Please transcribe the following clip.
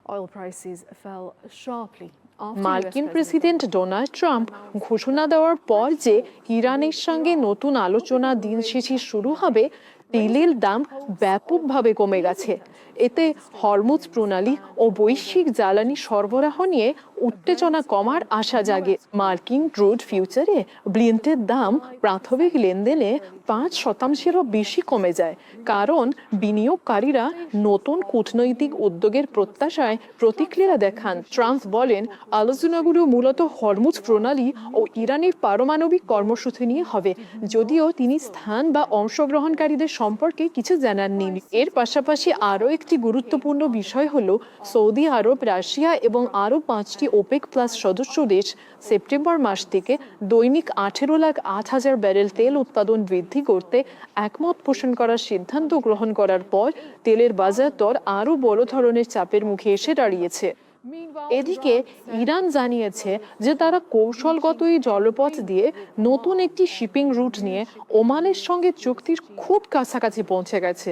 Oil prices fell sharply after মার্কিন US president Donald Trump ঘোষণা দেওয়ার পর যে ইরানের সঙ্গে নতুন আলোচনা দিন শেষে শুরু হবে, তেলের দাম ব্যাপকভাবে কমে গেছে। এতে হরমুজ প্রণালী ও বৈশ্বিক জ্বালানি সরবরাহ নিয়ে উত্তেজনা কমার আশা জাগে। মার্কিন ক্রুড ফিউচারে ব্রেন্টের দাম প্রাথমিক লেনদেনে 5%-এরও বেশি কমে যায়, কারণ বিনিয়োগকারীরা নতুন কূটনৈতিক উদ্যোগের প্রত্যাশায় প্রতিক্রিয়া দেখান। ট্রাম্প বলেন, আলোচনাগুলো মূলত হরমুজ প্রণালী ও ইরানের পারমাণবিক কর্মসূচি নিয়ে হবে, যদিও তিনি স্থান বা অংশগ্রহণকারীদের সম্পর্কে কিছু জানাননি। এর পাশাপাশি আরও একটি গুরুত্বপূর্ণ বিষয় হলো সৌদি আরব, রাশিয়া এবং আরও 5টি ওপেক প্লাস সদস্য দেশ সেপ্টেম্বর মাস থেকে দৈনিক 18,08,000 ব্যারেল তেল উৎপাদন বৃদ্ধি করতে একমত পোষণ করার সিদ্ধান্ত গ্রহণ করার পর তেলের বাজার দর আরও বড় ধরনের চাপের মুখে এসে দাঁড়িয়েছে। এদিকে ইরান জানিয়েছে যে তারা কৌশলগত এই জলপথ দিয়ে নতুন একটি শিপিং রুট নিয়ে ওমানের সঙ্গে চুক্তির খুব কাছাকাছি পৌঁছে গেছে।